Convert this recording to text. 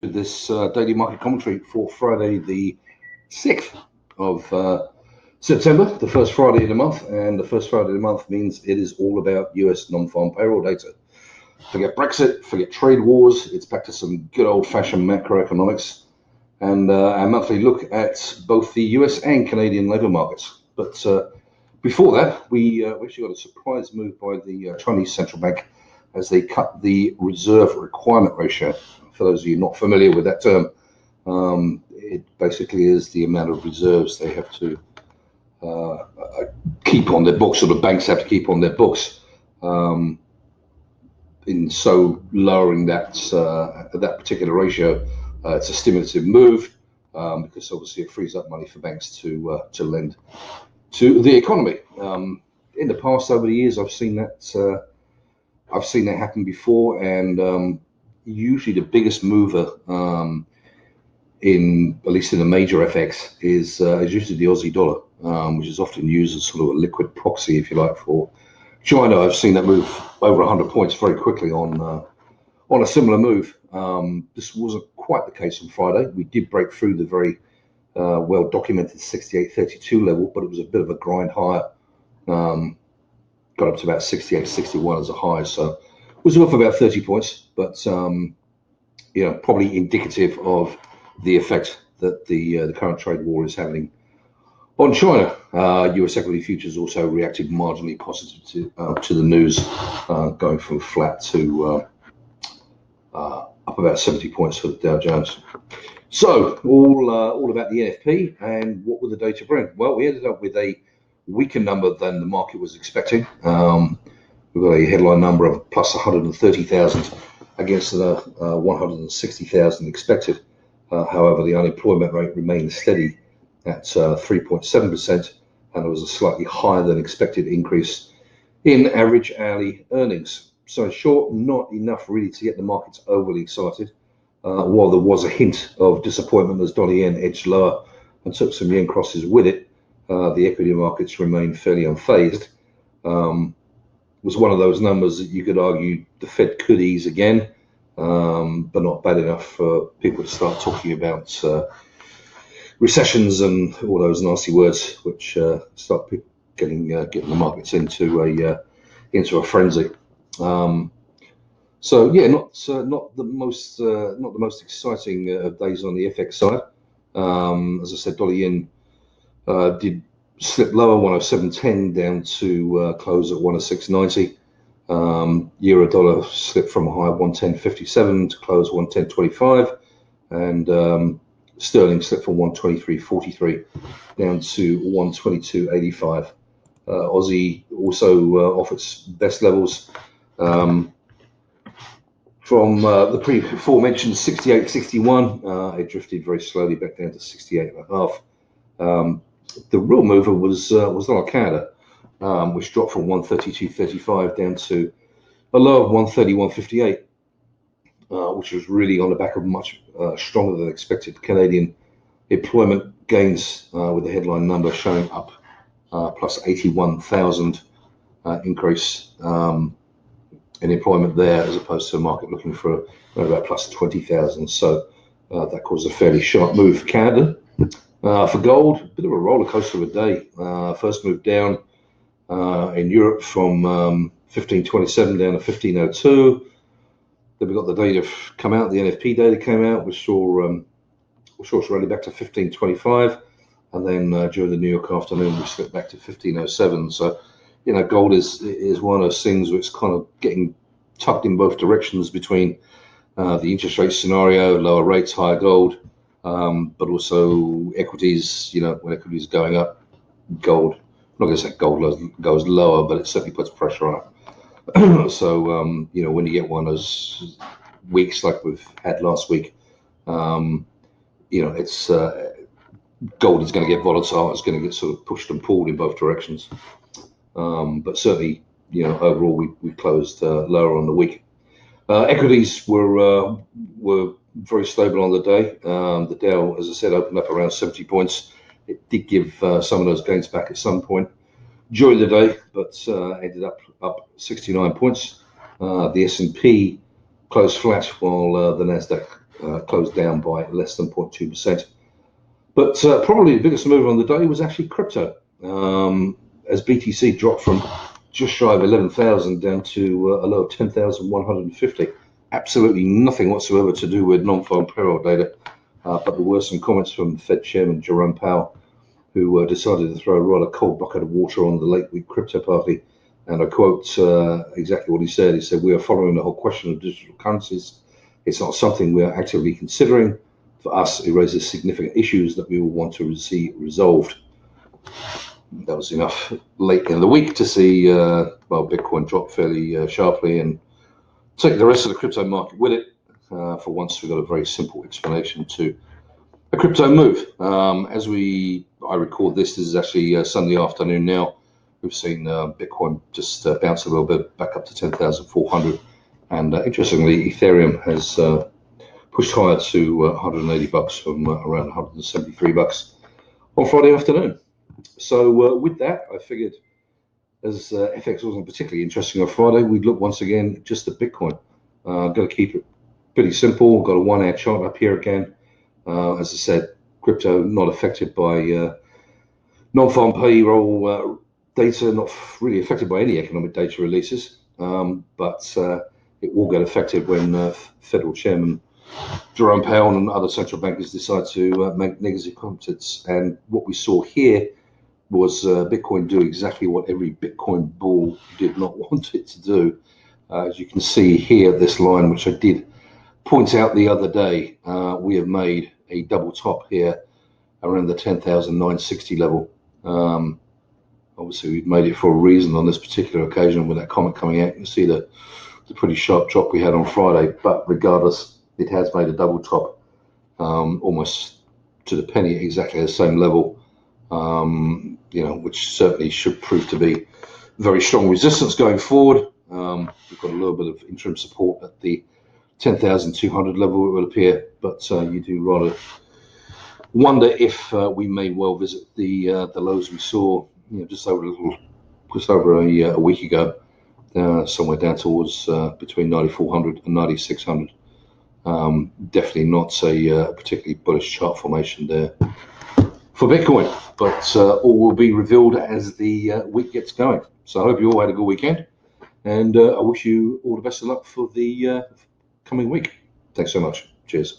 This daily market commentary for Friday the 6th of September, the first Friday of the month, and the first Friday of the month means it is all about US non-farm payroll data. Forget Brexit, forget trade wars, it's back to some good old-fashioned macroeconomics and our monthly look at both the US and Canadian labour markets. But before that, we actually got a surprise move by the Chinese Central Bank as they cut the reserve requirement ratio. For those of you not familiar with that term, it basically is the amount of reserves they have to keep on their books, or the banks have to keep on their books, in so lowering that particular ratio. It's a stimulative move because obviously it frees up money for banks to lend to the economy. In the past, over the years, I've seen that happen before, and usually the biggest mover, at least in the major FX, is usually the Aussie dollar, which is often used as sort of a liquid proxy, if you like, for China. I've seen that move over 100 points very quickly on a similar move. This wasn't quite the case on Friday. We did break through the very well documented 68.32 level, but it was a bit of a grind higher. Got up to about 68.61 as a high, so it was off about 30 points, but probably indicative of the effect that the current trade war is having on China. US equity futures also reacted marginally positive to the news, going from flat to up about 70 points for the Dow Jones. So all about the NFP and what will the data bring? Well, we ended up with a weaker number than the market was expecting. We've got a headline number of plus 130,000 against the 160,000 expected. However, the unemployment rate remained steady at 3.7%, and there was a slightly higher than expected increase in average hourly earnings. So in short, not enough really to get the markets overly excited. While there was a hint of disappointment as dollar yen edged lower and took some yen crosses with it, the equity markets remained fairly unfazed. Was one of those numbers that you could argue the Fed could ease again, but not bad enough for people to start talking about recessions and all those nasty words, which start getting the markets into a frenzy. So yeah, not the most exciting days on the FX side. As I said, dollar yen did slip lower, 107.10 down to close at 106.90. Euro dollar slipped from a high of 110.57 to close 110.25, and sterling slipped from 123.43 down to 122.85. Aussie also off its best levels from the aforementioned 68.61. It drifted very slowly back down to 68.5. The real mover was dollar Canada, which dropped from 132.35 down to a low of 131.58, which was really on the back of much stronger than expected Canadian employment gains, with the headline number showing up plus 81,000 increase in employment there, as opposed to the market looking for about plus 20,000. So that caused a fairly sharp move for Canada. For gold, a bit of a roller coaster of a day. First move down in Europe from 1527 down to 1502. Then we got the data come out, the NFP data came out, which saw us rally back to 1525, and then during the New York afternoon we slipped back to 1507. So gold is one of those things which is kind of getting tucked in both directions between the interest rate scenario, lower rates, higher gold. But also equities, when equities are going up, gold, I'm not going to say gold goes lower, but it certainly puts pressure on it. So, when you get one of those weeks like we've had last week, it's gold is going to get volatile. It's going to get sort of pushed and pulled in both directions. But certainly, overall we closed lower on the week. Equities were very stable on the day. The Dow, as I said, opened up around 70 points. It did give some of those gains back at some point during the day, but ended up 69 points. The S&P closed flat, while the Nasdaq closed down by less than 0.2%. But probably the biggest move on the day was actually crypto, as BTC dropped from just shy of 11,000 down to a low of 10,150. Absolutely nothing whatsoever to do with non-farm payroll data, but there were some comments from Fed Chairman Jerome Powell, who decided to throw a rather cold bucket of water on the late week crypto party. And I quote exactly what he said. He said, "We are following the whole question of digital currencies. It's not something we are actively considering. For us, it raises significant issues that we will want to see resolved." That was enough late in the week to see Bitcoin drop fairly sharply and take the rest of the crypto market with it. For once, we've got a very simple explanation to a crypto move. I record this is actually Sunday afternoon now. We've seen Bitcoin just bounce a little bit back up to 10,400. And interestingly, Ethereum has pushed higher to $180 from around $173 on Friday afternoon. So with that, I figured as FX wasn't particularly interesting on Friday, we'd look once again just at Bitcoin. Got to keep it pretty simple. Got a 1 hour chart up here again. As I said, crypto not affected by non-farm payroll data, not really affected by any economic data releases, but it will get affected when Federal Chairman Jerome Powell and other central bankers decide to make negative comments. And what we saw here was Bitcoin do exactly what every Bitcoin bull did not want it to do. As you can see here, this line, which I did point out the other day, we have made a double top here around the 10,960 level. Obviously, we've made it for a reason on this particular occasion with that comment coming out. You can see the pretty sharp drop we had on Friday, but regardless, it has made a double top, almost to the penny, exactly the same level, which certainly should prove to be very strong resistance going forward. We've got a little bit of interim support at the 10,200 level, it would appear, but you do rather wonder if we may well visit the lows we saw, just over a week ago, somewhere down towards between 9,400 and 9,600. Definitely not a particularly bullish chart formation there for Bitcoin, but all will be revealed as the week gets going. So I hope you all had a good weekend, and I wish you all the best of luck for the coming week. Thanks so much. Cheers.